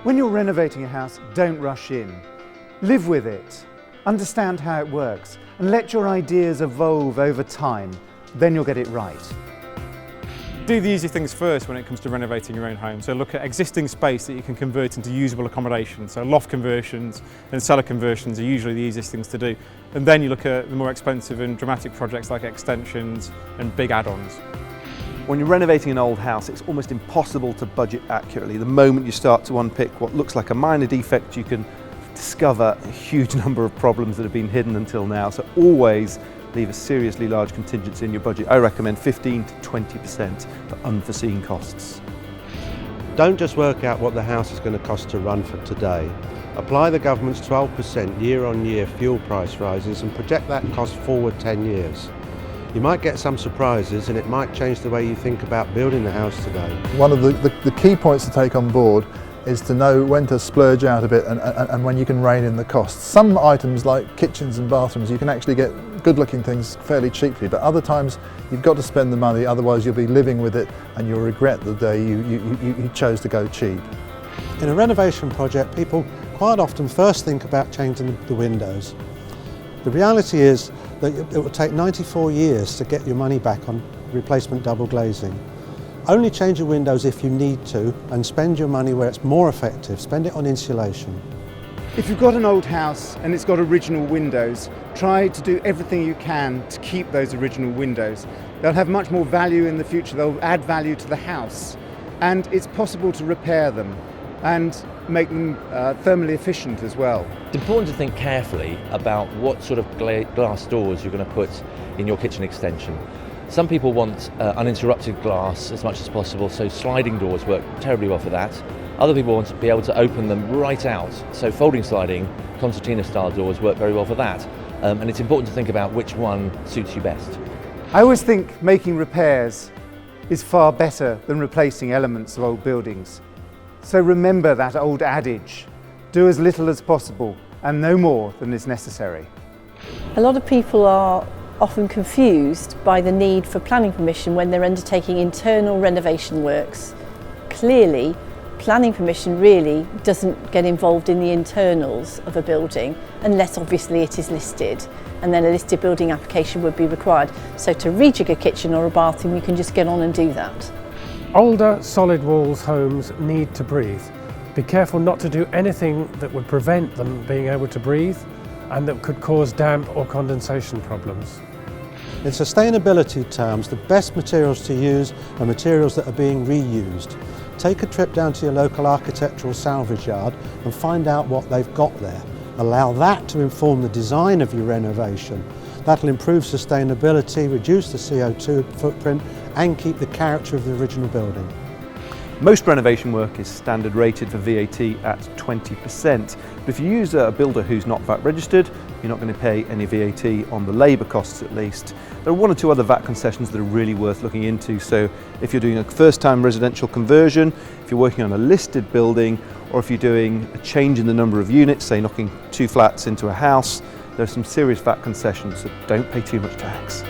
When you're renovating a house, don't rush in. Live with it, understand how it works, and let your ideas evolve over time. Then you'll get it right. Do the easy things first when it comes to renovating your own home. So look at existing space that you can convert into usable accommodation. So loft conversions and cellar conversions are usually the easiest things to do. And then you look at the more expensive and dramatic projects like extensions and big add-ons. When you're renovating an old house, it's almost impossible to budget accurately. The moment you start to unpick what looks like a minor defect, you can discover a huge number of problems that have been hidden until now. So always leave a seriously large contingency in your budget. I recommend 15 to 20% for unforeseen costs. Don't just work out what the house is going to cost to run for today. Apply the government's 12% year-on-year fuel price rises and project that cost forward 10 years. You might get some surprises and it might change the way you think about building the house today. One of the key points to take on board is to know when to splurge out a bit and when you can rein in the costs. Some items like kitchens and bathrooms, you can actually get good looking things fairly cheaply, but other times you've got to spend the money, otherwise you'll be living with it and you'll regret the day you chose to go cheap. In a renovation project, people quite often first think about changing the windows. The reality is that it will take 94 years to get your money back on replacement double glazing. Only change your windows if you need to and spend your money where it's more effective. Spend it on insulation. If you've got an old house and it's got original windows, try to do everything you can to keep those original windows. They'll have much more value in the future, they'll add value to the house, and it's possible to repair them and make them thermally efficient as well. It's important to think carefully about what sort of glass doors you're going to put in your kitchen extension. Some people want uninterrupted glass as much as possible, so sliding doors work terribly well for that. Other people want to be able to open them right out, so folding sliding, concertina style doors work very well for that. And it's important to think about which one suits you best. I always think making repairs is far better than replacing elements of old buildings. So remember that old adage, do as little as possible and no more than is necessary. A lot of people are often confused by the need for planning permission when they're undertaking internal renovation works. Clearly, planning permission really doesn't get involved in the internals of a building unless obviously it is listed, and then a listed building application would be required. So to rejig a kitchen or a bathroom, you can just get on and do that. Older solid walls homes need to breathe. Be careful not to do anything that would prevent them being able to breathe and that could cause damp or condensation problems. In sustainability terms, the best materials to use are materials that are being reused. Take a trip down to your local architectural salvage yard and find out what they've got there. Allow that to inform the design of your renovation. That'll improve sustainability, reduce the CO2 footprint and keep the character of the original building. Most renovation work is standard rated for VAT at 20%, but if you use a builder who's not VAT registered, you're not going to pay any VAT on the labour costs at least. There are one or two other VAT concessions that are really worth looking into, so if you're doing a first-time residential conversion, if you're working on a listed building, or if you're doing a change in the number of units, say knocking 2 flats into a house, there are some serious VAT concessions, so don't pay too much tax.